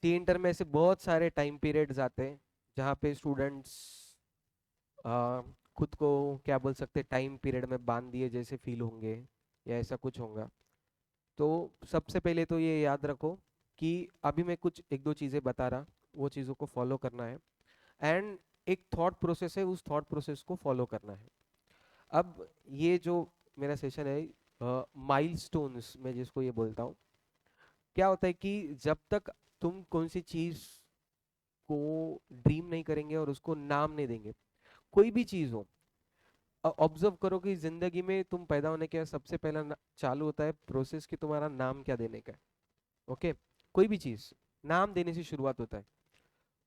T inter में ऐसे बहुत सारे टाइम पीरियड्स आते हैं जहाँ पे स्टूडेंट्स खुद को क्या बोल सकते हैं, टाइम पीरियड में बांध दिए जैसे फील होंगे या ऐसा कुछ होगा। तो सबसे पहले तो ये याद रखो कि अभी मैं कुछ एक दो चीज़ें बता रहा, वो चीज़ों को फॉलो करना है। एंड एक थॉट प्रोसेस है, उस थॉट प्रोसेस को फॉलो करना है। अब ये जो मेरा सेशन है, माइलस्टोन्स मैं जिसको ये बोलता हूँ, क्या होता है कि जब तक तुम कौन सी चीज़ को ड्रीम नहीं करेंगे और उसको नाम नहीं देंगे, कोई भी चीज़ हो, ऑब्जर्व करो कि जिंदगी में तुम पैदा होने के बाद सबसे पहला चालू होता है प्रोसेस कि तुम्हारा नाम क्या देने का है। ओके, कोई भी चीज़ नाम देने से शुरुआत होता है।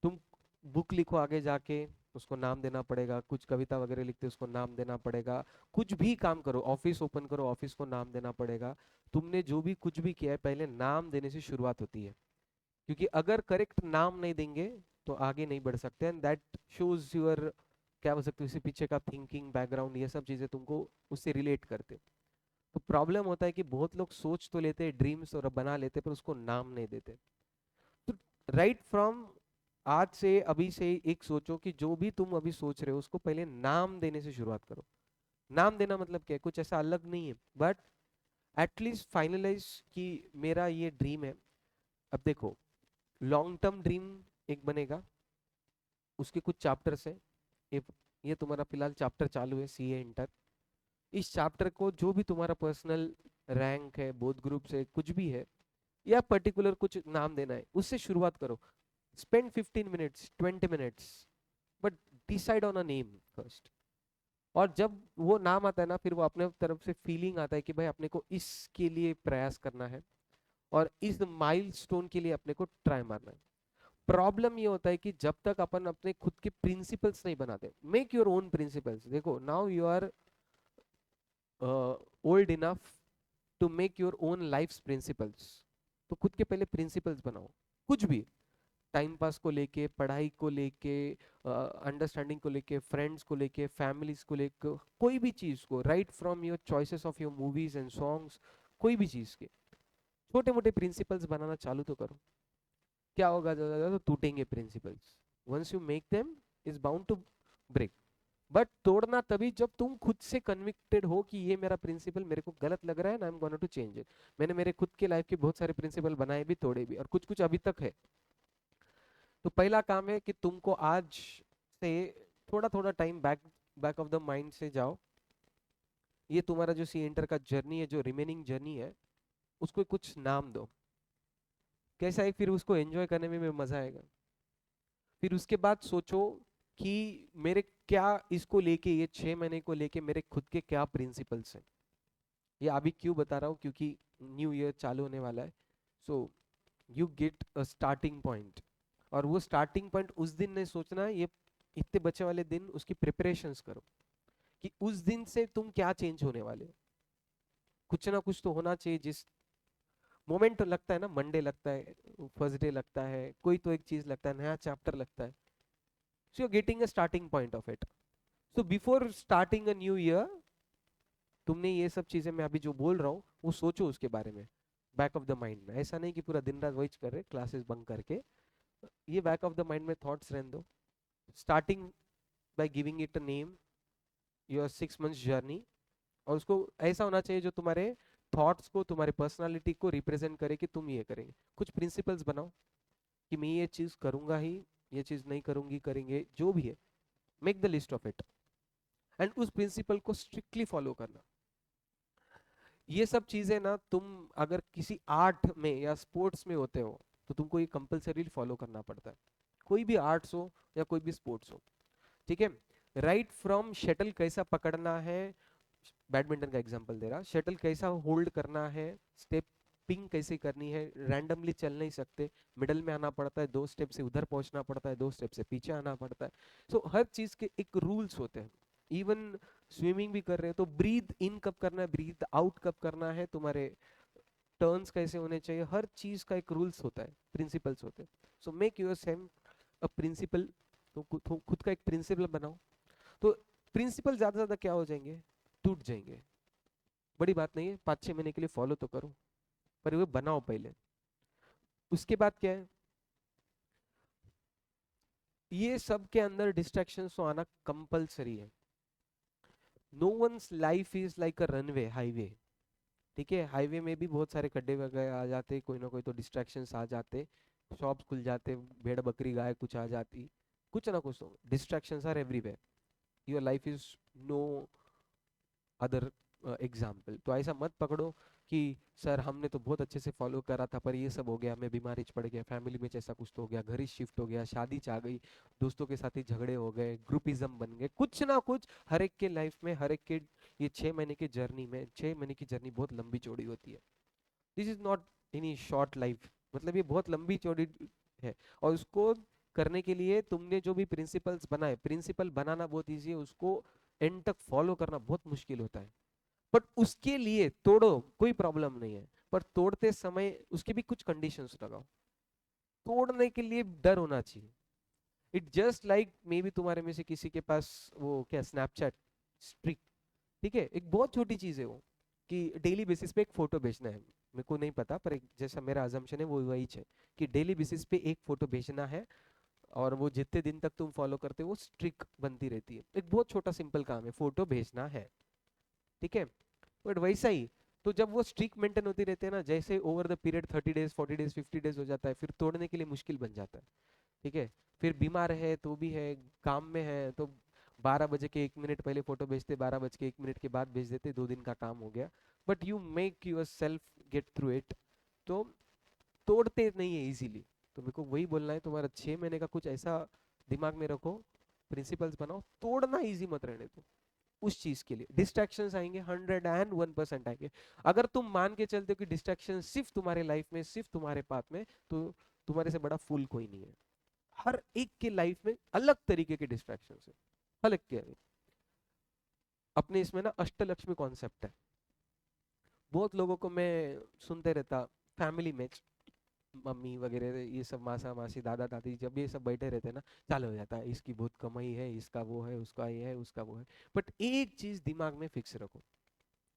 तुम बुक लिखो, आगे जाके उसको नाम देना पड़ेगा, कुछ कविता वगैरह लिखते उसको नाम देना पड़ेगा, कुछ भी काम करो, ऑफिस ओपन करो, ऑफिस को नाम देना पड़ेगा। तुमने जो भी कुछ भी किया है पहले नाम देने से शुरुआत होती है, क्योंकि अगर करेक्ट नाम नहीं देंगे तो आगे नहीं बढ़ सकते। एंड दैट शोज योर, क्या बोल सकते हो, इसके पीछे का थिंकिंग बैकग्राउंड, ये सब चीज़ें तुमको उससे रिलेट करते। तो प्रॉब्लम होता है कि बहुत लोग सोच तो लेते हैं ड्रीम्स और बना लेते पर उसको नाम नहीं देते। तो राइट फ्रॉम आज से, अभी से एक सोचो कि जो भी तुम अभी सोच रहे हो उसको पहले नाम देने से शुरुआत करो। नाम देना मतलब क्या है, कुछ ऐसा अलग नहीं है, बट एटलीस्ट फाइनलाइज कि मेरा ये ड्रीम है। अब देखो, लॉन्ग टर्म ड्रीम एक बनेगा, उसके कुछ चैप्टर्स हैं। ये ये तुम्हारा फिलहाल चैप्टर चालू है, सीए इंटर। इस चैप्टर को जो भी तुम्हारा पर्सनल रैंक है, बोथ ग्रुप से कुछ भी है, या पर्टिकुलर कुछ नाम देना है, उससे शुरुआत करो। Spend 15 minutes, 20 minutes, but decide on a name first. और जब वो नाम आता है ना, फिर वो अपने तरफ से फीलिंग आता है कि भाई अपने को इसके लिए प्रयास करना है और इस माइलस्टोन के लिए अपने को ट्राई मारना है। प्रॉब्लम ये होता है कि जब तक अपन अपने खुद के प्रिंसिपल्स नहीं बनाते, मेक योर ओन प्रिंसिपल्स। देखो, now you are old enough to make your own life principles. तो खुद के पहले प्रिंसिपल्स बनाओ, कुछ भी, टाइम पास को लेके, पढ़ाई को लेके, अंडरस्टैंडिंग को लेके, फ्रेंड्स को लेके, फैमिलीज को लेके, कोई भी चीज़ को, right from your choices of your movies and songs, कोई भी चीज़ के छोटे मोटे प्रिंसिपल्स बनाना चालू तो करो। क्या होगा, ज़्यादा ज़्यादा तो टूटेंगे principles. Once you make them, is bound to break. But तोड़ना तभी जब तुम खुद से कन्विक्टेड हो कि ये मेरा प्रिंसिपल मेरे को गलत लग रहा है, ना I am gonna to change it. मैंने मेरे खुद के लाइफ के बहुत सारे प्रिंसिपल बनाए भी, तोड़े भी, और कुछ कुछ अभी तक है। तो पहला काम है कि तुमको आज से थोड़ा थोड़ा time back back of the mind से जाओ। ये तुम्हारा जो सी एंटर का जर्नी है, जो रिमेनिंग जर्नी है, उसको कुछ नाम दो। कैसा है, फिर उसको एंजॉय करने में भी मजा आएगा। फिर उसके बाद सोचो कि मेरे क्या, इसको लेके, ये 6 महीने को लेके मेरे खुद के क्या प्रिंसिपल्स हैं। ये अभी क्यों बता रहा हूँ, क्योंकि न्यू ईयर चालू होने वाला है। So you get a starting point. और वो स्टार्टिंग पॉइंट उस दिन नहीं सोचना है, ये इतने बचे वाले दिन उसकी प्रिपरेशंस करो कि उस दिन से तुम क्या चेंज होने वाले हो। कुछ ना कुछ तो होना चाहिए। जिस मोमेंट लगता है ना, मंडे लगता है, फर्स्ट डे लगता है, कोई तो एक चीज लगता है, नया चैप्टर लगता है। So you getting a starting point of it. So before starting a new year, तुमने ये सब चीजें मैं अभी जो बोल रहा हूँ वो सोचो उसके बारे में, बैक ऑफ द माइंड में। ऐसा नहीं कि पूरा दिन रात वही कर रहे, क्लासेस बंक करके। ये बैक ऑफ द माइंड में थॉट्स रहने दो। Starting by giving it a name, your 6 months journey. और उसको ऐसा होना चाहिए जो तुम्हारे थॉट्स को, तुम्हारे पर्सनालिटी को रिप्रेजेंट करे कि तुम ये करेंगे। कुछ प्रिंसिपल्स बनाओ कि मैं ये चीज करूंगा ही, ये चीज नहीं करूंगी, करेंगे जो भी है। Make the list of it and उस प्रिंसिपल को स्ट्रिक्टली फॉलो करना। ये सब चीजें ना, तुम अगर किसी आर्ट में या स्पोर्ट्स में होते हो तो तुमको ये कंपलसरी फॉलो करना पड़ता है। कोई भी आर्ट्स हो या कोई भी स्पोर्ट्स हो, ठीक है। राइट फ्रॉम शटल कैसा पकड़ना है, बैडमिंटन का एग्जांपल दे रहा, शटल कैसा होल्ड करना है, स्टेपिंग कैसे करनी है, रैंडमली चल नहीं सकते, मिडल में आना पड़ता है, 2 स्टेप से उधर पहुंचना पड़ता है, 2 स्टेप से पीछे आना पड़ता है। सो हर चीज के एक रूल्स होते हैं। इवन स्विमिंग भी कर रहे हैं तो ब्रीथ इन कब करना है, ब्रीथ आउट कब करना है, तुम्हारे टर्न्स कैसे होने चाहिए, हर चीज का एक रूल्स होता है, प्रिंसिपल्स होते हैं। So make your same a principle. तो खुद का एक प्रिंसिपल बनाओ। तो प्रिंसिपल ज्यादा से ज्यादा क्या हो जाएंगे, टूट जाएंगे। बड़ी बात नहीं है, 5-6 महीने के लिए फॉलो तो करो, पर वो बनाओ पहले। उसके बाद क्या है, ये सब के अंदर डिस्ट्रैक्शंस तो आना कंपलसरी है। No once life is like a runway, highway. ठीक है, हाईवे में भी बहुत सारे खड्डे वगैरह आ जाते, कोई ना कोई तो डिस्ट्रैक्शंस आ जाते, शॉप्स खुल जाते, भेड़ बकरी गाय कुछ आ जाती, कुछ ना कुछ तो distractions are everywhere. Your life is no other example. तो ऐसा मत पकड़ो कि सर हमने तो बहुत अच्छे से फॉलो करा था पर ये सब हो गया, मैं बीमारी पड़ गया, फैमिली में जैसा कुछ तो हो गया, घर ही शिफ्ट हो गया, शादी च आ गई, दोस्तों के साथ ही झगड़े हो गए, ग्रुपिज्म बन गए, कुछ ना कुछ हर एक के लाइफ में, हर एक के ये 6 महीने की जर्नी में, 6 महीने की जर्नी बहुत लंबी चौड़ी होती है। This is not any short life, मतलब ये बहुत लंबी चौड़ी है। और उसको करने के लिए तुमने जो भी प्रिंसिपल्स बनाए, प्रिंसिपल बनाना बहुत ईजी है, उसको एंड तक फॉलो करना बहुत मुश्किल होता है। बट उसके लिए तोड़ो, कोई प्रॉब्लम नहीं है, पर तोड़ते समय उसके भी कुछ कंडीशंस लगाओ। तोड़ने के लिए डर होना चाहिए। It just like may be तुम्हारे में से किसी के पास वो क्या स्नैपचैट स्ट्रिक, ठीक है, एक बहुत छोटी चीज है वो, कि डेली बेसिस पे एक फोटो भेजना है। मेरे को नहीं पता पर एक जैसा मेरा अजम्पशन है वो वही है कि डेली बेसिस पे एक फोटो भेजना है, और वो जितने दिन तक तुम फॉलो करते हो वो स्ट्रिक बनती रहती है। एक बहुत छोटा सिंपल काम है, फोटो भेजना है, ठीक है। बट वैसा ही, तो जब वो स्ट्रिक मेंटेन होती रहती है ना, जैसे over the period 30 days 40 days 50 days हो जाता है, फिर तोड़ने के लिए मुश्किल बन जाता है। ठीक है, फिर बीमार है तो भी है, काम में है तो 12 बजे के 1 मिनट पहले फोटो भेजते, 12 बज के 1 मिनट के बाद भेज देते, 2 दिन का काम हो गया। But you make yourself get through it. तो तोड़ते नहीं है इजीली। तो मेरे को वही बोलना है, तुम्हारा 6 महीने का कुछ ऐसा दिमाग में रखो, प्रिंसिपल्स बनाओ, तोड़ना इजी मत रहने दो। उस चीज के लिए डिस्ट्रैक्शंस आएंगे, 101% आएंगे। अगर तुम मान के चलते हो कि डिस्ट्रैक्शन सिर्फ तुम्हारे लाइफ में, सिर्फ तुम्हारे पाथ में, तो तुम्हारे से बड़ा फूल कोई नहीं है। हर एक के लाइफ में अलग तरीके के डिस्ट्रैक्शंस है, अलग के। अपने इसमें ना अष्टलक्ष्मी कॉन्सेप्ट है, बहुत लोगों को मैं सुनते रहता, फैमिली में मम्मी वगैरह ये सब, मासा मासी दादा दादी, जब ये सब बैठे रहते हैं ना, चालू हो जाता है इसकी बहुत कमाई है, इसका वो है, उसका ये है, उसका वो है। बट एक चीज दिमाग में फिक्स रखो,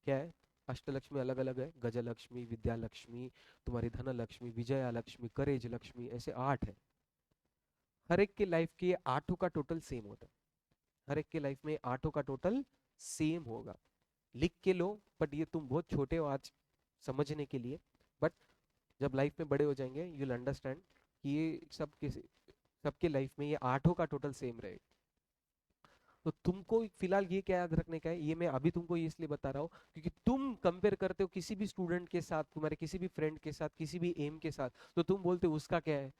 क्या है? अष्टलक्ष्मी अलग अलग है, गजलक्ष्मी, विद्या लक्ष्मी, तुम्हारी धन लक्ष्मी, विजया लक्ष्मी, करेज लक्ष्मी, ऐसे 8 है। हर एक के लाइफ के ये आठों का टोटल सेम होता है। हर एक के लाइफ में आठों का टोटल सेम होगा। लिख के लो, बट ये तुम बहुत छोटे हो आज समझने के लिए। बट जब लाइफ में बड़े हो जाएंगे यू विल अंडरस्टैंड कि ये सबके लाइफ में ये आठों का टोटल सेम रहेगा। तो तुमको फिलहाल ये क्या याद रखने का है, ये मैं अभी तुमको ये इसलिए बता रहा हूँ क्योंकि तुम कंपेयर करते हो किसी भी स्टूडेंट के साथ, तुम्हारे किसी भी फ्रेंड के साथ, किसी भी एम के साथ, तो तुम बोलते हो उसका क्या है,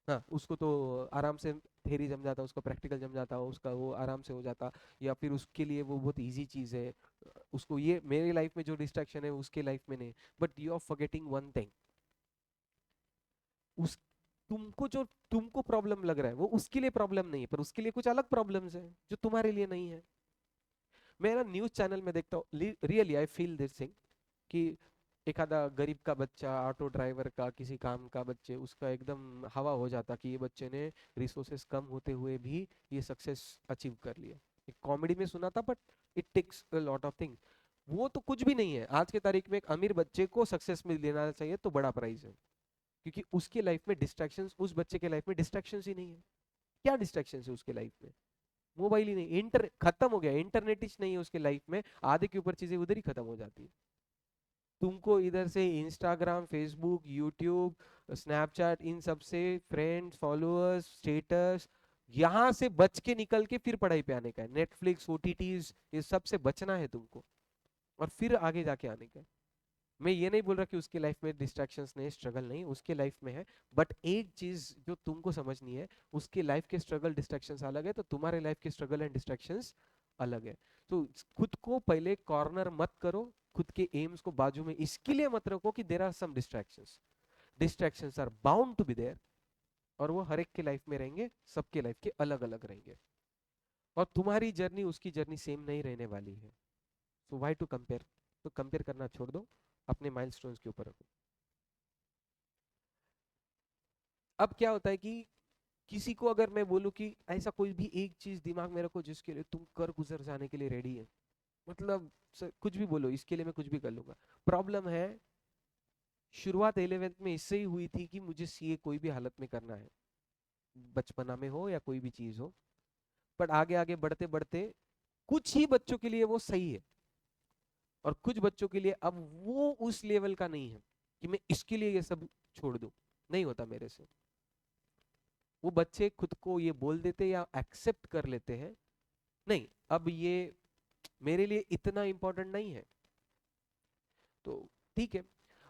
हाँ उसको तो आराम से थेरी जम जाता, उसका प्रैक्टिकल जम जाता, उसका वो आराम से हो जाता, या फिर उसके लिए वो बहुत इजी चीज है, उसको ये मेरे लाइफ में जो डिस्ट्रैक्शन है उसके लाइफ में नहीं। But you are forgetting one thing, उस तुमको जो तुमको प्रॉब्लम लग रहा है वो उसके लिए प्रॉब्लम नहीं है, पर उसके लिए कुछ अलग प्रॉब्लम्स है जो तुम्हारे लिए नहीं है। मैं ना न्यूज चैनल में देखता हूँ, really I feel this thing, कि एक आधा गरीब का बच्चा, ऑटो ड्राइवर का, किसी काम का बच्चे, उसका एकदम हवा हो जाता कि ये बच्चे ने रिसोर्सेस कम होते हुए भी ये सक्सेस अचीव कर लिया। एक कॉमेडी में सुना था, but it takes a lot of thing. वो तो कुछ भी नहीं है, आज के तारीख में एक अमीर बच्चे को सक्सेस मिल लेना चाहिए तो बड़ा प्राइज है, क्योंकि उसके लाइफ में डिस्ट्रैक्शंस, उस बच्चे के लाइफ में डिस्ट्रैक्शंस ही नहीं है। क्या डिस्ट्रैक्शंस है उसके लाइफ में? मोबाइल ही नहीं, इंटर खत्म हो गया, इंटरनेट ही नहीं है उसके लाइफ में, आधे के ऊपर चीजें उधर ही खत्म हो जाती है। तुमको इधर से इंस्टाग्राम, फेसबुक, यूट्यूब, स्नैपचैट, इन सब से फ्रेंड्स, फॉलोअर्स, स्टेटस, यहाँ से बच के निकल के फिर पढ़ाई पे आने का है। नेटफ्लिक्स, ओटीटीज, ये सब से बचना है तुमको, और फिर आगे जाके आने का है। मैं ये नहीं बोल रहा कि उसके लाइफ में डिस्ट्रैक्शंस नहीं, स्ट्रगल नहीं, उसके लाइफ में है। बट एक चीज जो तुमको समझनी है, उसके लाइफ के स्ट्रगल डिस्ट्रैक्शंस अलग है, तो तुम्हारे लाइफ के स्ट्रगल एंड डिस्ट्रैक्शंस अलग है। तो खुद को पहले कॉर्नर मत करो, खुद के एम्स को बाजू में इसके लिए मत रखो कि there are some distractions. Distractions are bound to be there, और वो हर एक के लाइफ में रहेंगे, सबके लाइफ के अलग अलग रहेंगे, और तुम्हारी जर्नी उसकी जर्नी सेम नहीं रहने वाली है। So why to compare? तो कंपेयर करना छोड़ दो, अपने माइलस्टोन्स के ऊपर रखो। अब क्या होता है कि किसी को अगर मैं बोलूं कि ऐसा कोई भी एक चीज दिमाग में रखो जिसके लिए तुम कर गुजर जाने के लिए रेडी है, मतलब कुछ भी बोलो, इसके लिए मैं कुछ भी कर लूंगा। प्रॉब्लम है, शुरुआत 11th में इससे ही हुई थी कि मुझे सीए कोई भी हालत में करना है। बचपना में हो या कोई भी चीज हो, बट आगे आगे बढ़ते बढ़ते कुछ ही बच्चों के लिए वो सही है, और कुछ बच्चों के लिए अब वो उस लेवल का नहीं है कि मैं इसके लिए ये सब छोड़ दूं। नहीं होता मेरे से। वो बच्चे खुद को ये बोल देते या एक्सेप्ट कर लेते हैं, नहीं अब ये मेरे लिए इतना इंपॉर्टेंट नहीं है, तो ठीक है।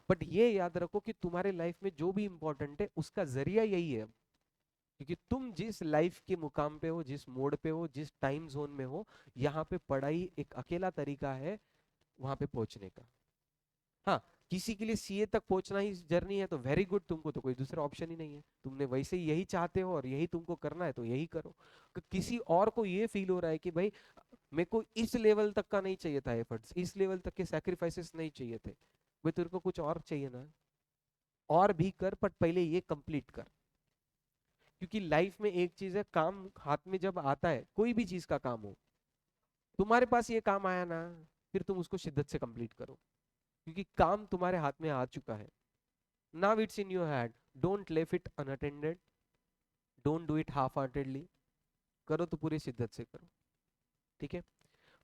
बट ये याद रखो कि तुम्हारे लाइफ में जो भी इंपॉर्टेंट है उसका जरिया यही है। क्योंकि तुम जिस लाइफ के मुकाम पे हो, जिस मोड पे हो, जिस टाइम जोन में हो, यहाँ पे पढ़ाई एक अकेला तरीका है वहां पे पहुंचने का। हाँ, किसी के लिए सीए तक पहुंचना ही जर्नी है तो वेरी गुड, तुमको तो कोई दूसरा ऑप्शन ही नहीं है, तुमने वैसे ही यही चाहते हो और यही तुमको करना है तो यही करो। किसी और को ये फील हो रहा है कि भाई मेरे को इस लेवल तक का नहीं चाहिए था एफर्ट्स, इस लेवल तक के सैक्रिफाइसेस नहीं चाहिए थे, भाई तेरे को कुछ और चाहिए ना, और भी कर, पर पहले ये कंप्लीट कर। क्योंकि लाइफ में एक चीज है, काम हाथ में जब आता है, कोई भी चीज का काम हो, तुम्हारे पास ये काम आया ना, फिर तुम उसको शिद्दत से कंप्लीट करो, क्योंकि काम तुम्हारे हाथ में आ चुका है। Now it's in your hand, don't leave it unattended, don't do it half heartedly, करो तो पूरी शिद्दत से करो। ठीक है।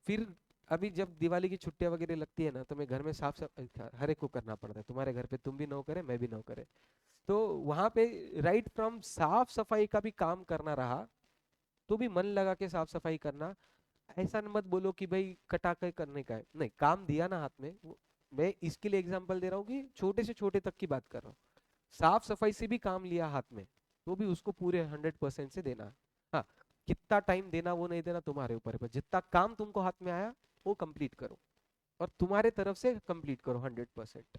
फिर अभी जब दिवाली की छुट्टियां वगैरह लगती है ना, तो मैं घर में साफ सफाई हर एक को करना पड़ता है, तुम्हारे घर पे तुम भी ना करे मैं भी ना करे, तो वहां पे राइट फ्रॉम साफ सफाई का भी काम करना रहा, तो भी मन लगा के साफ सफाई करना। ऐसा मत बोलो कि भाई कटा के करने का है, नहीं, काम दिया ना हाथ में मैं इसके लिए एग्जांपल दे रहा हूँ कि छोटे से छोटे तक की बात कर रहा हूँ। साफ सफाई से भी काम लिया हाथ में, तो भी उसको पूरे 100% से देना। हाँ, कितना टाइम देना वो नहीं देना तुम्हारे ऊपर है, पर जितना काम तुमको हाथ में आया वो कंप्लीट करो, और तुम्हारे तरफ से कंप्लीट करो 100%।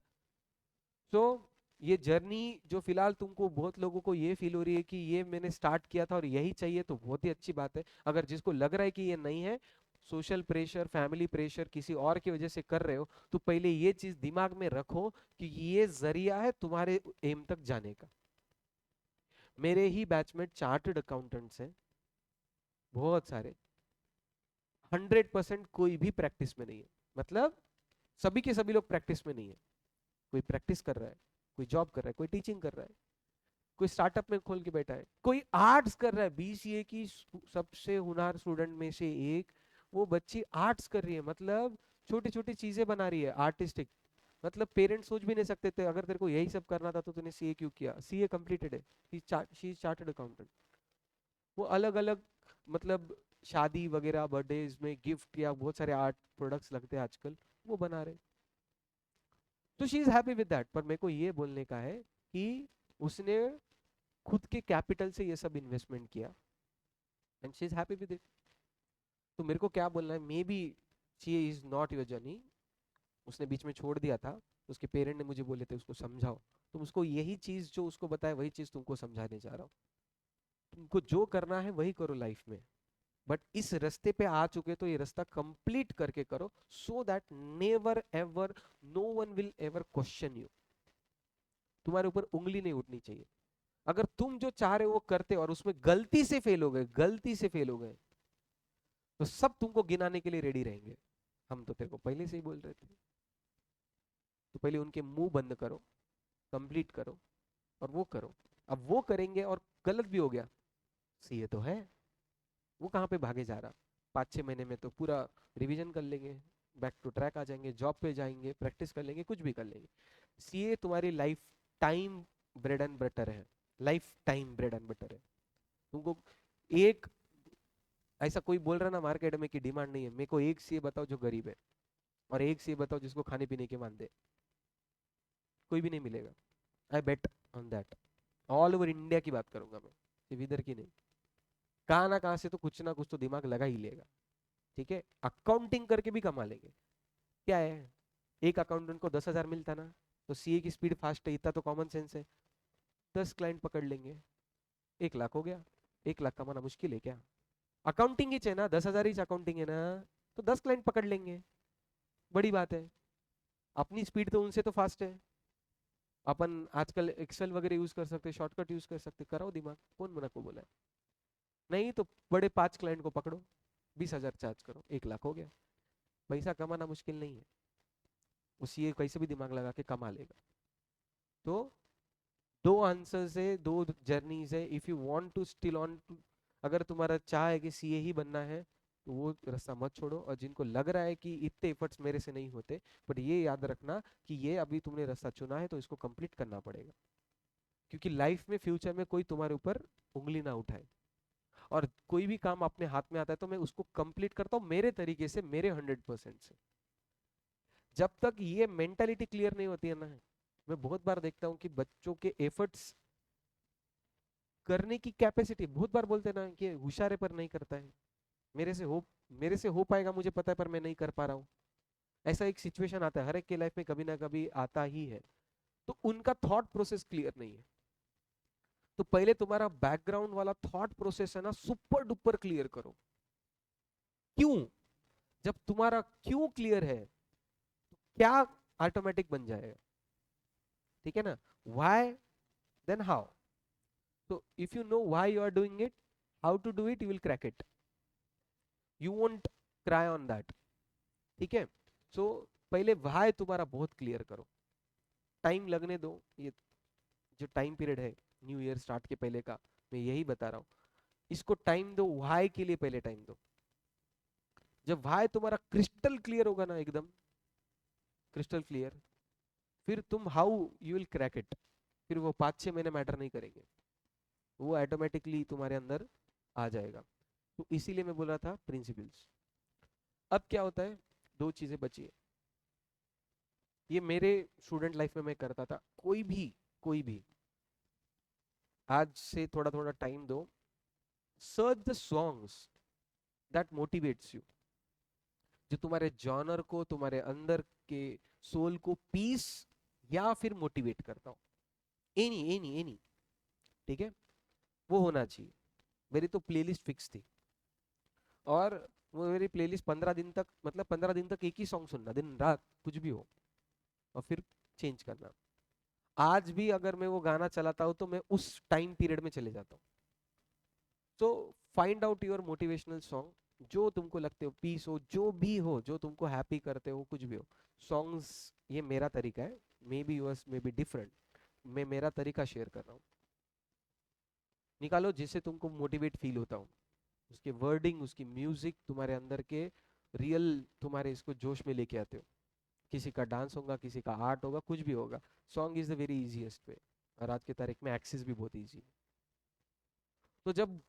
तो ये जर्नी जो फिलहाल तुमको बहुत लोगों को ये फील हो रही है कि ये मैंने स्टार्ट किया था और यही चाहिए, तो बहुत ही अच्छी बात है। अगर जिसको लग रहा है कि ये नहीं है, सोशल प्रेशर, फैमिली प्रेशर, किसी और की वजह से कर रहे हो, तो पहले ये चीज दिमाग में रखो कि ये जरिया है तुम्हारे एम तक जाने का। मेरे ही बैचमेट चार्टर्ड अकाउंटेंट्स हैं बहुत सारे, 100% कोई भी प्रैक्टिस में नहीं है, मतलब सभी के सभी लोग प्रैक्टिस में नहीं है। कोई प्रैक्टिस कर रहा है, कोई जॉब कर रहा है, कोई टीचिंग कर रहा है, कोई स्टार्टअप में खोल के बैठा है, कोई आर्ट्स कर रहा है, बीसीए की सबसे होनहार स्टूडेंट में से एक वो बच्ची आर्ट्स कर रही है, मतलब छोटी छोटी चीजें बना रही है आर्टिस्टिक। मतलब पेरेंट्स सोच भी नहीं सकते थे अगर तेरे को यही सब करना था तो तूने सीए क्यों किया, सीए कंप्लीटेड है, शी इज चार्टर्ड अकाउंटेंट। वो अलग अलग, मतलब शादी वगैरह बर्थडेज में गिफ्ट या बहुत सारे आर्ट प्रोडक्ट्स लगते हैं आजकल, वो बना रहे, तो she is happy with that. पर मेरे को ये बोलने का है कि उसने खुद के कैपिटल से ये सब इन्वेस्टमेंट किया, and she is happy with it. तो मेरे को क्या बोलना है, may be she is not your journey, उसने बीच में छोड़ दिया था, उसके पेरेंट ने मुझे बोले थे उसको समझाओ, तुम उसको यही चीज जो उसको बताया वही चीज तुमको समझाने जा रहा हूँ। तुमको जो करना है वही करो लाइफ में, बट इस रास्ते पे आ चुके तो ये रास्ता कंप्लीट करके करो, so that never ever, no one will ever question you, तुम्हारे ऊपर उंगली नहीं उठनी चाहिए। अगर तुम जो चाह रहे हो वो करते और उसमें गलती से फेल हो गए, गलती से फेल हो गए, तो सब तुमको गिनाने के लिए रेडी रहेंगे, हम तो तेरे को पहले से ही बोल रहे थे। तो पहले उनके मुंह बंद करो, कंप्लीट करो, और वो करो। अब वो करेंगे और गलत भी हो गया, सीए तो है, वो कहाँ पे भागे जा रहा, 5-6 महीने में तो पूरा रिवीजन कर लेंगे, बैक टू ट्रैक आ जाएंगे, जॉब पे जाएंगे, प्रैक्टिस कर लेंगे, कुछ भी कर लेंगे। सीए तुम्हारी lifetime bread and butter है, lifetime bread and butter है। तुमको एक, ऐसा कोई बोल रहा ना मार्केट में कि डिमांड नहीं है, मेरे को एक सीए बताओ जो गरीब है, और एक सीए बताओ जिसको खाने पीने के मान दे, कोई भी नहीं मिलेगा। I bet on that. All over India की बात करूंगा मैं, सिर्फ इधर की नहीं, कहाँ ना कहाँ से तो कुछ ना कुछ तो दिमाग लगा ही लेगा। ठीक है, अकाउंटिंग करके भी कमा लेंगे। क्या है, एक अकाउंटेंट को 10,000 मिलता ना, तो सीए की स्पीड फास्ट है, इतना तो कॉमन सेंस है, 10 क्लाइंट पकड़ लेंगे, 1 लाख हो गया। 1 लाख कमाना मुश्किल है क्या, अकाउंटिंग ही है ना, 10,000 ही अकाउंटिंग है ना, तो 10 क्लाइंट पकड़ लेंगे, बड़ी बात है। अपनी स्पीड तो उनसे तो फास्ट है, अपन आजकल एक्सेल वगैरह यूज कर सकते, शॉर्टकट यूज कर सकते, कराओ दिमाग, कौन मना को बोला है। नहीं तो बड़े 5 क्लाइंट को पकड़ो, 20,000 चार्ज करो, 1 लाख हो गया। पैसा कमाना मुश्किल नहीं है, उसी ये कैसे भी दिमाग लगा के कमा लेगा। तो दो आंसर्स है, दो जर्नीज है। If you want to still on, अगर तुम्हारा चाह है कि सीए ही बनना है तो वो रास्ता मत छोड़ो। और जिनको लग रहा है कि इतने एफर्ट्स मेरे से नहीं होते, बट ये याद रखना कि ये अभी तुमने रास्ता चुना है तो इसको कंप्लीट करना पड़ेगा, क्योंकि लाइफ में फ्यूचर में कोई तुम्हारे ऊपर उंगली ना उठाए। और कोई भी काम अपने हाथ में आता है तो मैं उसको कंप्लीट करता हूँ मेरे तरीके से, मेरे 100% से। जब तक ये मेंटालिटी क्लियर नहीं होती है ना, मैं बहुत बार देखता हूँ कि बच्चों के एफर्ट्स करने की कैपेसिटी, बहुत बार बोलते ना कि होशियार है पर नहीं करता है, मेरे से हो मेरे से हो पाएगा मुझे पता है पर मैं नहीं कर पा रहा हूँ। ऐसा एक सिचुएशन आता है हर एक के लाइफ में, कभी ना कभी आता ही है। तो उनका थॉट प्रोसेस क्लियर नहीं है। तो पहले तुम्हारा बैकग्राउंड वाला थॉट प्रोसेस है ना, सुपर डुपर क्लियर करो। क्यों? जब तुम्हारा क्यों क्लियर है, क्या ऑटोमेटिक बन जाएगा। ठीक है ना? Why then how. तो if you know why you are doing it, how to do it, you will crack it, you won't cry on that. ठीक है? सो पहले व्हाई तुम्हारा बहुत क्लियर करो। टाइम लगने दो, ये जो टाइम पीरियड है न्यू ईयर स्टार्ट के पहले का, मैं यही बता रहा हूँ, इसको टाइम दो, व्हाई के लिए पहले टाइम दो। जब व्हाई तुम्हारा क्रिस्टल क्लियर होगा ना, एकदम क्रिस्टल क्लियर, फिर तुम how you will crack it, फिर वो 5-6 महीने मैटर नहीं करेंगे, वो ऑटोमेटिकली तुम्हारे अंदर आ जाएगा। तो इसीलिए मैं बोल रहा था प्रिंसिपल्स। अब क्या होता है, दो चीजें बची है। ये मेरे स्टूडेंट लाइफ में मैं करता था, कोई भी आज से थोड़ा थोड़ा टाइम दो, search the songs that motivates you, जो तुम्हारे जॉनर को, तुम्हारे अंदर के सोल को पीस या फिर मोटिवेट करता हो। एनी एनी एनी, ठीक है, वो होना चाहिए। मेरी तो प्लेलिस्ट फिक्स थी, और वो मेरी प्लेलिस्ट 15 दिन तक, मतलब 15 दिन तक एक ही सॉन्ग सुनना दिन रात कुछ भी हो, और फिर चेंज करना। आज भी अगर मैं वो गाना चलाता हूँ तो मैं उस टाइम पीरियड में चले जाता हूँ। तो find out your motivational song, जो तुमको लगते हो पीस हो, जो भी हो, जो तुमको हैप्पी करते हो, कुछ भी हो सॉन्ग्स। ये मेरा तरीका है, may be yours may be different, मैं मेरा तरीका शेयर कर रहा हूँ। निकालो जिससे तुमको मोटिवेट फील होता हो, उसके वर्डिंग, उसकी म्यूजिक तुम्हारे अंदर के रियल, तुम्हारे इसको जोश में लेके आते हो। किसी का डांस होगा, किसी का आर्ट होगा, कुछ भी होगा। Song is the very easiest way, और आज की तारीख में एक्सेस भी बहुत इजी है। तो जब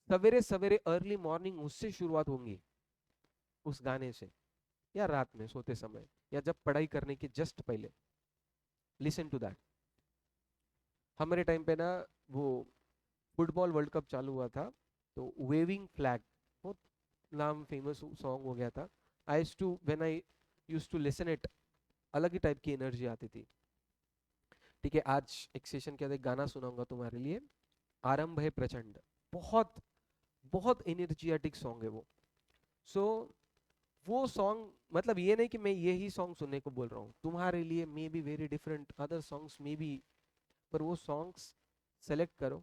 सवेरे सवेरे अर्ली मॉर्निंग उससे शुरुआत होंगी, उस गाने से, या रात में सोते समय, या जब पढ़ाई करने के जस्ट पहले, लिसन टू दैट। हमारे टाइम पे ना, वो फुटबॉल वर्ल्ड कप चालू हुआ था, तो वेविंग फ्लैग बहुत नाम फेमस सॉन्ग हो गया था। I too when I use to listen it, अलग ही टाइप की एनर्जी आती थी। ठीक है, आज एक सेशन के अंदर एक गाना सुनाऊंगा तुम्हारे लिए, आरंभ है प्रचंड। बहुत बहुत एनर्जियाटिक सॉन्ग है वो। सो वो सॉन्ग, मतलब ये नहीं कि मैं यही सॉन्ग सुनने को बोल रहा हूँ, तुम्हारे लिए may be very different other songs may be, पर वो सॉन्ग्स सेलेक्ट करो,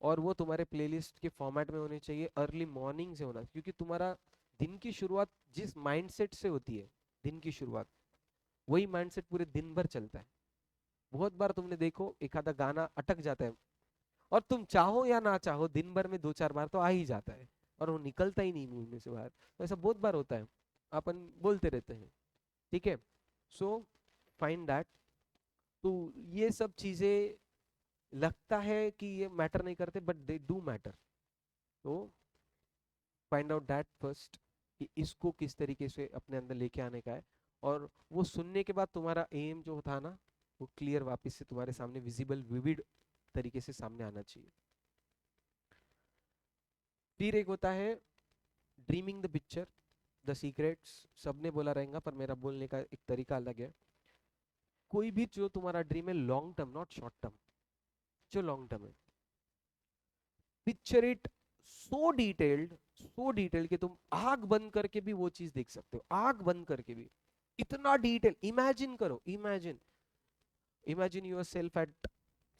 और वो तुम्हारे प्लेलिस्ट के फॉर्मेट में होने चाहिए। अर्ली मॉर्निंग से होना, क्योंकि तुम्हारा दिन की शुरुआत जिस माइंडसेट से होती है, दिन की शुरुआत वही माइंडसेट पूरे दिन भर चलता है। बहुत बार तुमने देखो एक आधा गाना अटक जाता है, और तुम चाहो या ना चाहो दिन भर में 2-4 बार तो आ ही जाता है, और वो निकलता ही नहीं मुंह में से बाहर। तो ऐसा बहुत बार होता है, अपन बोलते रहते हैं। ठीक है? So find that. तो ये सब चीजें लगता है कि ये मैटर नहीं करते, बट दे डू मैटर। तो फाइंड आउट दैट फर्स्ट, कि इसको किस तरीके से अपने अंदर लेके आने का है। और वो सुनने के बाद तुम्हारा एम जो था ना, वो क्लियर वापस से तुम्हारे सामने विजिबल विविड तरीके से सामने आना चाहिए। फिर एक होता है dreaming the picture, the secrets. सबने बोला रहेगा, पर मेरा बोलने का एक तरीका अलग है। कोई भी जो तुम्हारा ड्रीम है, long term not short term, जो लॉन्ग टर्म है, picture it so detailed, so detailed कि तुम आग बंद करके भी वो चीज देख सकते हो, आग बंद करके भी। इतना डिटेल इमेजिन करो, imagine imagine your self eight,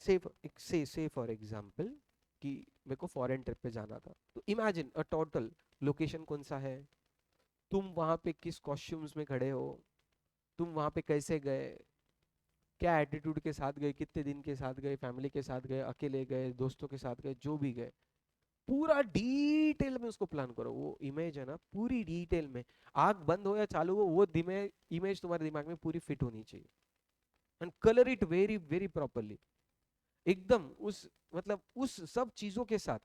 से फॉर एग्जाम्पल कि मेरे को फॉरेन ट्रिप पे जाना था, तो इमेजिन अ टोटल लोकेशन कौन सा है, तुम वहां पे किस कॉस्ट्यूम्स में खड़े हो, तुम वहां पे कैसे गए, क्या एटीट्यूड के साथ गए, कितने दिन के साथ गए, फैमिली के साथ गए, अकेले गए, दोस्तों के साथ गए, जो भी गए, पूरा डिटेल में उसको प्लान करो। वो इमेज है ना, पूरी डिटेल में, आंख बंद हो या चालू हो, वो इमेज तुम्हारे दिमाग में पूरी फिट होनी चाहिए। And colour it very very properly, एकदम उस, मतलब उस सब चीजों के साथ,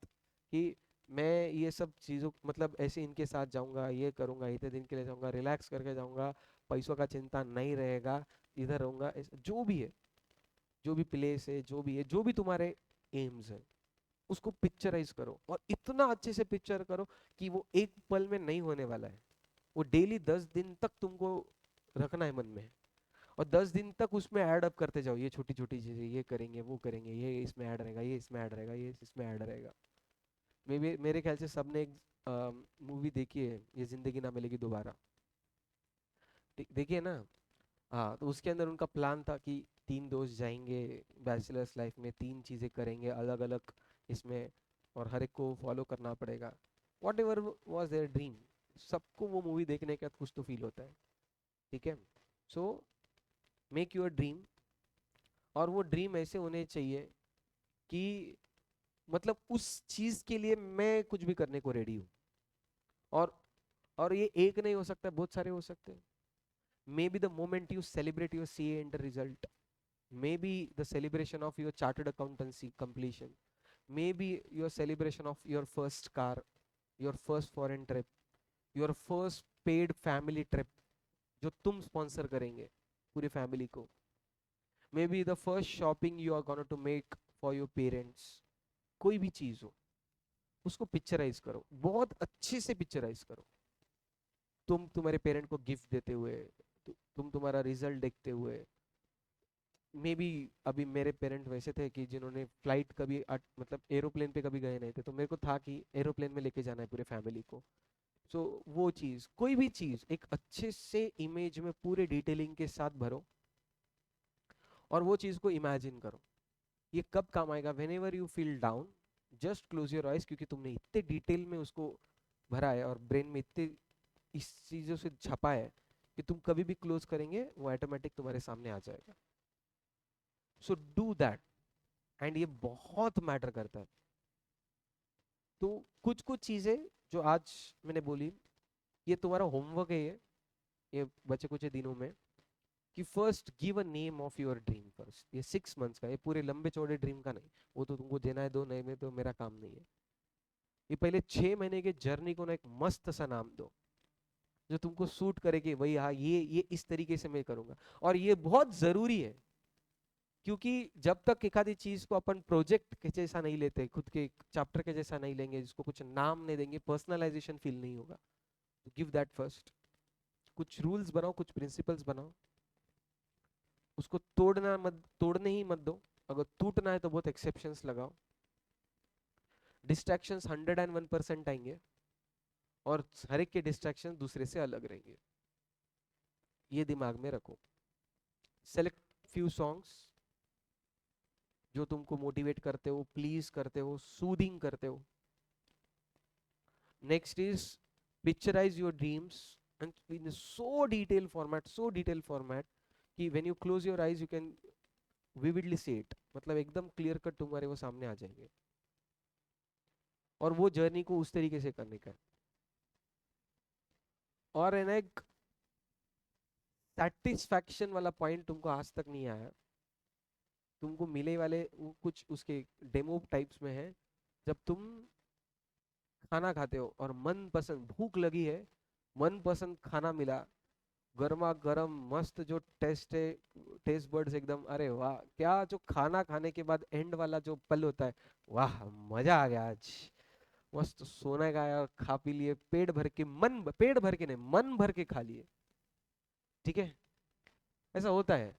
कि मैं ये सब चीजों मतलब ऐसे इनके साथ जाऊंगा, ये करूंगा, इतने दिन के लिए जाऊंगा, रिलैक्स करके जाऊंगा, पैसों का चिंता नहीं रहेगा, इधर रहूंगा, जो भी है, जो भी प्लेस है, जो भी है, जो भी तुम्हारे एम्स है, उसको पिक्चराइज करो, और इतना अच्छे से पिक्चर करो कि वो एक पल में नहीं होने वाला है। वो डेली 10 दिन तक तुमको रखना है मन में, और 10 दिन तक उसमें ऐड अप करते जाओ, ये छोटी छोटी चीजें, ये करेंगे, वो करेंगे, ये इसमें ऐड रहेगा, ये इसमें ऐड रहेगा, ये इसमें ऐड रहेगा। मेरे ख्याल से सबने एक मूवी देखी है, ये जिंदगी ना मिलेगी दोबारा, देखिए ना। हाँ, तो उसके अंदर उनका प्लान था कि 3 दोस्त जाएंगे बैचलर्स लाइफ में, 3 चीजें करेंगे अलग अलग इसमें, और हर एक को फॉलो करना पड़ेगा, what ever was their dream. सबको वो मूवी देखने के बाद कुछ तो फील होता है, ठीक है। सो मेक योर ड्रीम, और वो ड्रीम ऐसे होने चाहिए कि मतलब उस चीज के लिए मैं कुछ भी करने को रेडी हूँ। और ये एक नहीं हो सकता, बहुत सारे हो सकते हैं। May be the moment you celebrate your CA inter result, maybe the celebration of your chartered accountancy completion, maybe your celebration of your first car, your first foreign trip, your first paid family trip जो तुम sponsor करेंगे पूरी family को, maybe the first shopping you are going to make for your parents, कोई भी चीज हो, उसको पिक्चराइज करो, बहुत अच्छे से पिक्चराइज करो। तुम तुम्हारे पेरेंट को गिफ्ट देते हुए, तुम तुम्हारा रिजल्ट देखते हुए, मे बी अभी मेरे पेरेंट वैसे थे कि जिन्होंने फ्लाइट कभी मतलब एरोप्लेन पे कभी गए नहीं थे, तो मेरे को था कि एरोप्लेन में लेके जाना है पूरे फैमिली को। सो वो चीज, कोई भी चीज एक अच्छे से इमेज में पूरे डिटेलिंग के साथ भरो, और वो चीज को इमेजिन करो। ये कब काम आएगा? When ever you feel down, just close your eyes, क्योंकि तुमने इतने डिटेल में उसको भरा है और ब्रेन में इतने इस चीजों से छपा है कि तुम कभी भी क्लोज करेंगे वो ऑटोमेटिक तुम्हारे सामने आ जाएगा। सो डू दैट, एंड ये बहुत मैटर करता है। तो कुछ कुछ चीजें जो आज मैंने बोली, ये तुम्हारा होमवर्क है, ये बचे कुछ दिनों में, कि first give a name of your dream first. ये 6 मंथ्स का, ये पूरे लंबे चौड़े ड्रीम का नहीं, वो तो तुमको देना है दो, नहीं में तो मेरा काम नहीं है। ये पहले 6 महीने के जर्नी को ना एक मस्त सा नाम दो, जो तुमको सूट करे कि भाई हाँ, ये इस तरीके से मैं करूंगा। और ये बहुत जरूरी है, क्योंकि जब तक एक आधी चीज को अपन प्रोजेक्ट के जैसा नहीं लेते, खुद के चैप्टर के जैसा नहीं लेंगे, जिसको कुछ नाम नहीं देंगे, पर्सनलाइजेशन फील नहीं होगा। तो गिव दैट फर्स्ट। कुछ रूल्स बनाओ, कुछ प्रिंसिपल्स बनाओ, उसको तोड़ने ही मत दो। अगर टूटना है तो बहुत एक्सेप्शंस लगाओ। डिस्ट्रैक्शंस 101% आएंगे, और हर एक के डिस्ट्रैक्शन दूसरे से अलग रहेंगे, ये दिमाग में रखो। सेलेक्ट फ्यू सॉन्ग्स जो तुमको मोटिवेट करते हो, प्लीज करते हो, सूदिंग करते हो। Next is picturise your dreams and in so detail format कि when you close your eyes you can vividly see it, मतलब एकदम क्लियर कट तुम्हारे वो सामने आ जाएंगे। और वो जर्नी को उस तरीके से करने का है। और है ना, एक सेटिस्फैक्शन वाला पॉइंट तुमको आज तक नहीं आया, तुमको मिले वाले वो कुछ उसके डेमो टाइप्स में है। जब तुम खाना खाते हो और मन पसंद, भूख लगी है, मन पसंद खाना मिला, गर्मा गर्म मस्त, जो टेस्ट है, टेस्ट बर्ड्स एकदम, अरे वाह क्या, जो खाना खाने के बाद एंड वाला जो पल होता है, वाह मजा आ गया आज, मस्त सोने का है, और खा पी लिए पेट भर के, पेट भर के नहीं, मन भर के खा लिए, ठीक है। ऐसा होता है।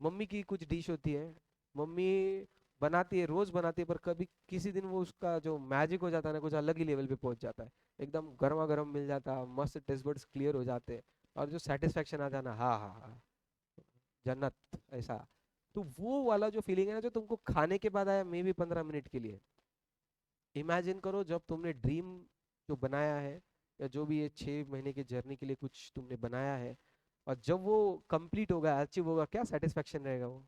मम्मी की कुछ डिश होती है, मम्मी बनाती है, रोज बनाती है, पर कभी किसी दिन वो उसका जो मैजिक हो जाता है ना, कुछ अलग ही लेवल पे पहुंच जाता है, एकदम गर्मा गर्म मिल जाता है, मस्त टेस्ट बड्स क्लियर हो जाते हैं, और जो सेटिस्फेक्शन आ जाना, हाँ हाँ हाँ, जन्नत ऐसा। तो वो वाला जो फीलिंग है ना, जो तुमको खाने के बाद आया, मे भी 15 मिनट के लिए, इमेजिन करो जब तुमने ड्रीम जो बनाया है, या जो भी ये 6 महीने की जर्नी के लिए कुछ तुमने बनाया है, और जब वो कंप्लीट होगा, अचीव होगा, क्या सेटिस्फेक्शन रहेगा वो।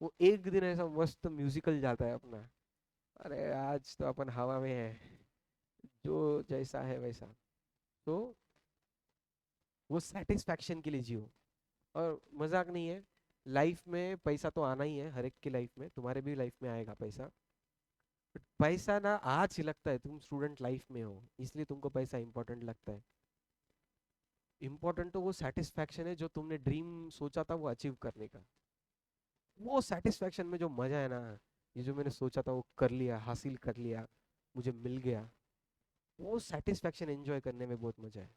वो एक दिन ऐसा मस्त म्यूजिकल जाता है अपना, अरे आज तो अपन हवा में है, जो जैसा है वैसा। तो वो सेटिस्फैक्शन के लिए जियो। और मजाक नहीं है, लाइफ में पैसा तो आना ही है, हर एक की लाइफ में, तुम्हारे भी लाइफ में आएगा पैसा। बट पैसा ना आज लगता है, तुम स्टूडेंट लाइफ में हो इसलिए तुमको पैसा इंपॉर्टेंट लगता है। इंपॉर्टेंट तो वो सेटिस्फैक्शन है जो तुमने ड्रीम सोचा था वो अचीव करने का। वो सेटिस्फैक्शन में जो मजा है ना, ये जो मैंने सोचा था वो कर लिया, हासिल कर लिया, मुझे मिल गया, वो सेटिस्फैक्शन एंजॉय करने में बहुत मजा है।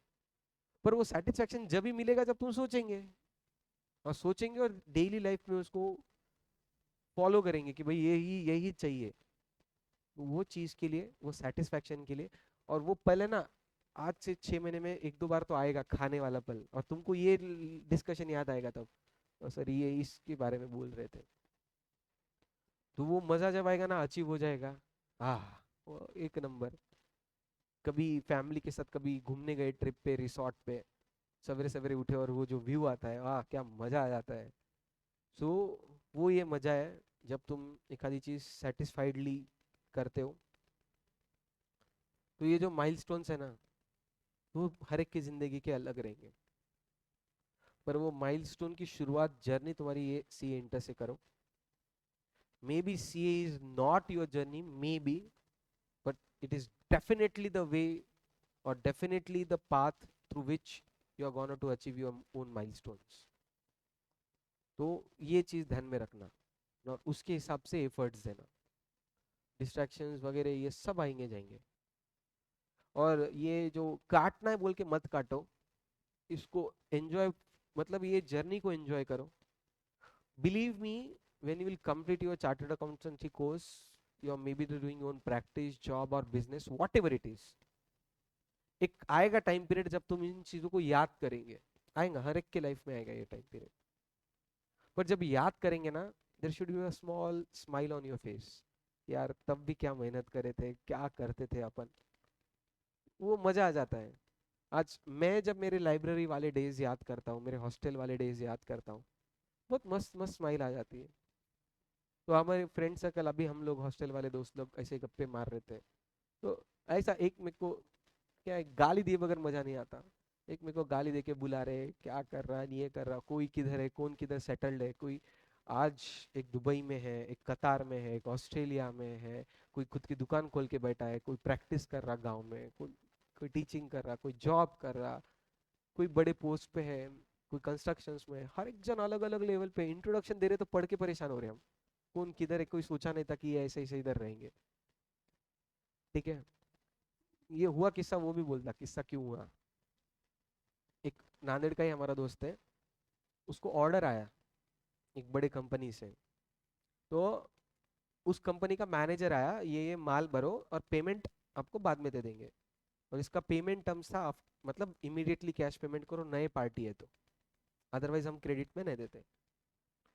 पर वो सेटिस्फैक्शन जब ही मिलेगा जब तुम सोचेंगे, और सोचेंगे और डेली लाइफ में उसको फॉलो करेंगे कि भाई यही यही चाहिए, वो चीज के लिए, वो सेटिस्फैक्शन के लिए। और वो पल है ना, आज से 6 महीने में एक दो बार तो आएगा खाने वाला पल, और तुमको ये डिस्कशन याद आएगा तब, और सर ये इसके बारे में बोल रहे थे। तो वो मजा जब आएगा ना, अचीव हो जाएगा, आह, वो एक नंबर। कभी फैमिली के साथ कभी घूमने गए ट्रिप पे, रिसॉर्ट पे, सवेरे सवेरे उठे और वो जो व्यू आता है, आह क्या मजा आ जाता है। सो वो ये मजा है जब तुम एक आधी चीज सेटिस्फाइडली करते हो। तो ये जो माइलस्टोन्स है ना, वो हर एक की जिंदगी के अलग रहेंगे। पर वो माइलस्टोन की शुरुआत जर्नी तुम्हारी ये सीए इंटर से करो। Maybe CA is not your journey, maybe, but it is definitely the way, और definitely the path through which you are gonna to achieve your own milestones. तो ये चीज ध्यान में रखना, और उसके हिसाब से एफर्ट्स देना। डिस्ट्रैक्शंस वगैरह ये सब आएंगे जाएंगे। और ये जो काटना है बोल के मत काटो, इसको एंजॉय, मतलब ये जर्नी को एंजॉय करो। Believe me, when you will complete your chartered accountancy course, you are maybe doing your own practice, job or business, whatever it is. एक आएगा टाइम पीरियड जब तुम इन चीजों को याद करेंगे, आएगा, हर एक के लाइफ में आएगा ये टाइम पीरियड। पर जब याद करेंगे ना, there should be a small smile on your face, यार तब भी क्या मेहनत करे थे, क्या करते थे अपन, वो मजा आ जाता है। आज मैं जब मेरे लाइब्रेरी वाले डेज याद करता हूँ, मेरे हॉस्टल वाले डेज याद करता हूँ, बहुत मस्त मस्त स्माइल आ जाती है। तो हमारे फ्रेंड सर्कल, अभी हम लोग हॉस्टल वाले दोस्त लोग ऐसे गप्पे मार रहे थे, तो ऐसा एक मेरे को, क्या है, गाली दिए बगैर मजा नहीं आता। एक मेरे को गाली दे के बुला रहे, क्या कर रहा है, नहीं ये कर रहा, कोई किधर है, कौन किधर सेटल्ड है, कोई आज एक दुबई में है, एक कतार में है, एक ऑस्ट्रेलिया में है, कोई खुद की दुकान खोल के बैठा है, कोई प्रैक्टिस कर रहा गाँव में, कोई टीचिंग कर रहा, कोई जॉब कर रहा, कोई बड़े पोस्ट पे है, कोई कंस्ट्रक्शंस में है। हर एक जन अलग अलग लेवल पे इंट्रोडक्शन दे रहे, तो पढ़ के परेशान हो रहे हम, कौन किधर है, कोई सोचा नहीं था कि ये ऐसे ऐसे इधर रहेंगे। ठीक है, ये हुआ किस्सा, वो भी बोलता किस्सा क्यों हुआ। एक नांदेड़ का ही हमारा दोस्त है, उसको ऑर्डर आया एक बड़े कंपनी से। तो उस कंपनी का मैनेजर आया, ये माल भरो और पेमेंट आपको बाद में दे देंगे। और इसका पेमेंट टर्म्स था, मतलब इमीडिएटली कैश पेमेंट करो, नए पार्टी है तो, अदरवाइज हम क्रेडिट में नहीं देते।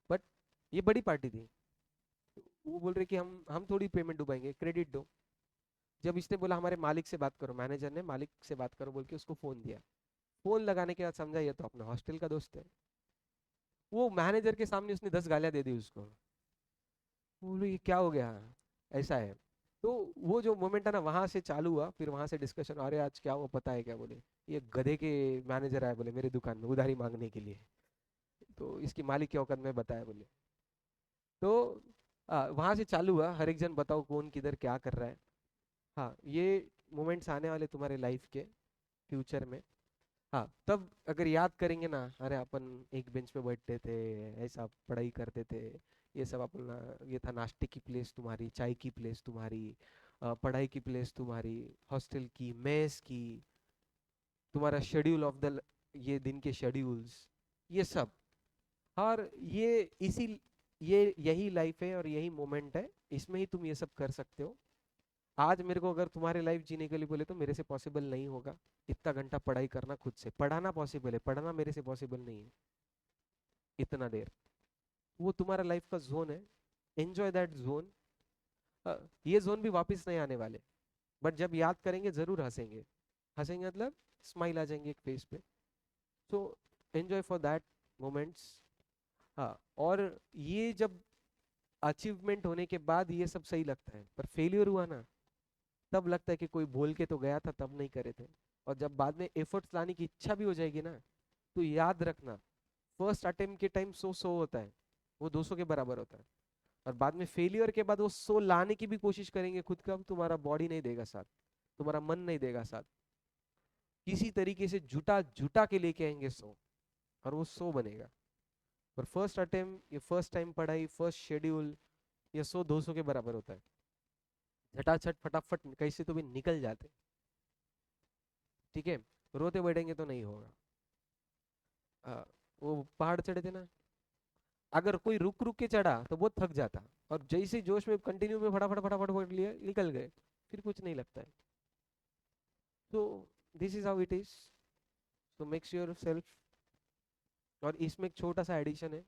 बट ये बड़ी पार्टी थी, वो बोल रहे कि हम थोड़ी पेमेंट डुबाएंगे, क्रेडिट दो। जब इसने बोला हमारे मालिक से बात करो, मैनेजर ने मालिक से बात करो बोल के उसको फोन दिया। फोन लगाने के बाद समझा ये तो अपना हॉस्टल का दोस्त है। वो मैनेजर के सामने उसने 10 गालियां दे दी उसको। बोलो ये क्या हो गया, ऐसा है। तो वो जो मोमेंट है ना, वहां से चालू हुआ, फिर वहां से डिस्कशन, अरे आज क्या हुआ पता है क्या, बोले ये गधे के मैनेजर आए बोले मेरी दुकान में उधारी मांगने के लिए, तो इसकी मालिक के औकात में बताया बोले। तो वहां से चालू हुआ, हर एक जन बताओ कौन किधर क्या कर रहा है। हाँ, ये मोमेंट्स आने वाले तुम्हारे लाइफ के फ्यूचर में। हाँ, तब अगर याद करेंगे ना, अरे अपन एक बेंच पे बैठते थे, ऐसा पढ़ाई करते थे, ये सब अपना, ये था नाश्ते की प्लेस तुम्हारी, चाय की प्लेस तुम्हारी, पढ़ाई की प्लेस तुम्हारी, हॉस्टल की, मेस की, तुम्हारा शेड्यूल ऑफ द, ये दिन के शेड्यूल्स, ये सब। और ये इसी, ये यही लाइफ है और यही मोमेंट है, इसमें ही तुम ये सब कर सकते हो। आज मेरे को अगर तुम्हारी लाइफ जीने के लिए बोले तो मेरे से पॉसिबल नहीं होगा इतना घंटा पढ़ाई करना, खुद से पढ़ाना पॉसिबल है, पढ़ना मेरे से पॉसिबल नहीं है इतना देर। वो तुम्हारा लाइफ का जोन है, एंजॉय दैट जोन। ये जोन भी वापस नहीं आने वाले, बट जब याद करेंगे जरूर हंसेंगे, हंसेंगे मतलब स्माइल आ जाएंगे एक फेस पे। So enjoy for that moments. हाँ, और ये जब अचीवमेंट होने के बाद ये सब सही लगता है, पर फेलियर हुआ ना तब लगता है कि कोई बोल के तो गया था तब नहीं करे थे। और जब बाद में एफर्ट्स लाने की इच्छा भी हो जाएगी ना, तो याद रखना फर्स्ट अटेम्प्ट के टाइम 100 होता है, वो 200 के बराबर होता है। और बाद में फेलियर के बाद वो 100 लाने की भी कोशिश करेंगे खुद का, तुम्हारा बॉडी नहीं देगा साथ, तुम्हारा मन नहीं देगा साथ, किसी तरीके से जुटा जुटा के लेके आएंगे 100, और वो 100 बनेगा। पर फर्स्ट अटेम्प्ट, ये फर्स्ट टाइम पढ़ाई, फर्स्ट शेड्यूल, ये 100 200 के बराबर होता है। झटाझट फटाफट कैसे तो भी निकल जाते। ठीक है, रोते बैठेंगे तो नहीं होगा। आ, वो पहाड़ चढ़े थे ना, अगर कोई रुक रुक के चढ़ा तो बहुत थक जाता, और जैसे जोश में कंटिन्यू में फटाफट फटाफट पढ़ लिया निकल गए, फिर कुछ नहीं लगता है। तो this is how it is. तो मेक श्योर सेल्फ। और इसमें एक छोटा सा एडिशन है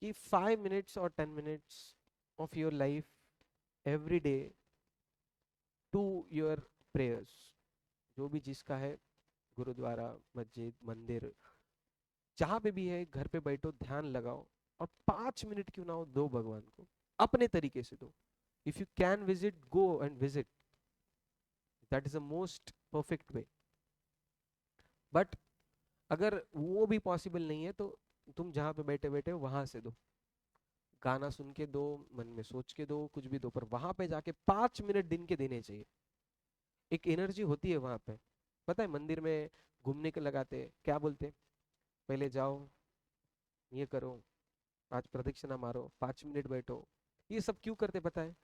कि 5 मिनट्स और 10 minutes of your life every day to your prayers, जो भी जिसका है, गुरुद्वारा, मस्जिद, मंदिर, जहां पे भी है, घर पे बैठो, ध्यान लगाओ, और 5 मिनट क्यों ना हो दो भगवान को, अपने तरीके से दो। If you can visit, go and visit, that is the most perfect way. But अगर वो भी पॉसिबल नहीं है, तो तुम जहाँ पे बैठे बैठे हो वहां से दो, गाना सुन के दो, मन में सोच के दो, कुछ भी दो, पर वहां पे जाके 5 मिनट दिन के देने चाहिए। एक एनर्जी होती है वहां पे, पता है, मंदिर में घूमने के लगाते क्या बोलते, पहले जाओ, ये करो, 5 प्रदक्षिणा मारो, 5 मिनट बैठो। ये सब क्यों करते पता है?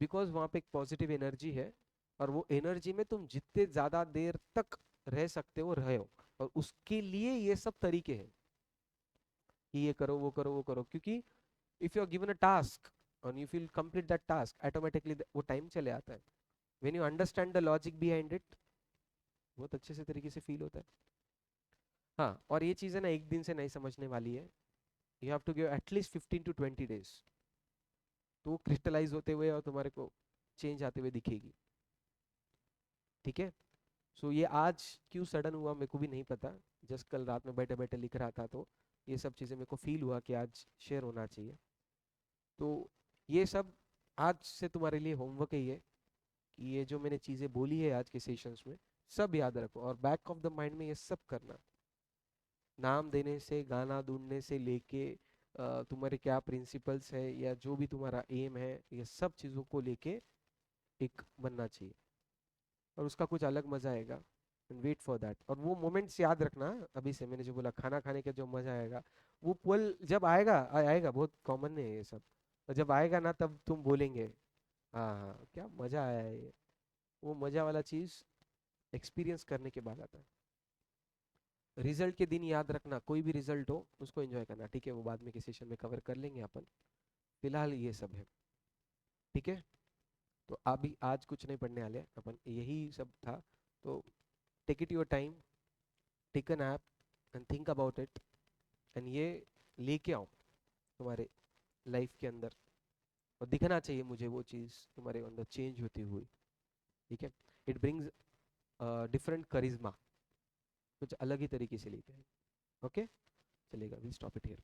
बिकॉज वहां पे एक पॉजिटिव एनर्जी है, और वो एनर्जी में तुम जितने ज्यादा देर तक रह सकते हो रहो, और उसके लिए ये सब तरीके हैं कि ये करो, वो करो, वो करो, क्योंकि if you are given a task and you feel complete that task automatically, वो टाइम चले आता है। when you understand the logic behind it, बहुत अच्छे से तरीके से फील होता है। हाँ, और ये चीज़ है ना, एक दिन से नहीं समझने वाली है। You have to give at least 15 to 20 days, तो वो क्रिस्टलाइज होते हुए और तुम्हारे को चेंज आते हुए दिखेगी। ठीक है। सो ये आज क्यों सडन हुआ मेरे को भी नहीं पता, जस्ट कल रात में बैठे बैठे लिख रहा था, तो ये सब चीज़ें मेरे को फील हुआ कि आज शेयर होना चाहिए। तो ये सब आज से तुम्हारे लिए होमवर्क ही है, कि ये जो मैंने चीज़ें बोली है आज के सेशंस में, सब याद रखो, और बैक ऑफ द माइंड में ये सब करना। नाम देने से, गाना ढूंढने से लेके तुम्हारे क्या प्रिंसिपल्स है या जो भी तुम्हारा एम है, ये सब चीज़ों को लेके एक बनना चाहिए, और उसका कुछ अलग मजा आएगा। एंड वेट फॉर दैट, और वो मोमेंट्स याद रखना। अभी से मैंने जो बोला, खाना खाने का जो मजा आएगा, वो पल जब आएगा, आएगा, बहुत कॉमन है ये सब, और जब आएगा ना तब तुम बोलेंगे हाँ हाँ क्या मजा आया है ये। वो मजा वाला चीज एक्सपीरियंस करने के बाद आता है। रिजल्ट के दिन याद रखना, कोई भी रिजल्ट हो उसको एंजॉय करना, ठीक है, वो बाद में किसी सेशन में कवर कर लेंगे अपन। फिलहाल ये सब है। ठीक है। तो अभी आज कुछ नहीं पढ़ने वाले अपन, यही सब था। तो take it your time, take an app and think about it, and ये लेके आओ तुम्हारे लाइफ के अंदर, और दिखना चाहिए मुझे वो चीज़ तुम्हारे अंदर चेंज होती हुई। ठीक है। इट ब्रिंग्स डिफरेंट करिश्मा, कुछ अलग ही तरीके से लेके आए। ओके, चलेगा, वी स्टॉप इट हियर।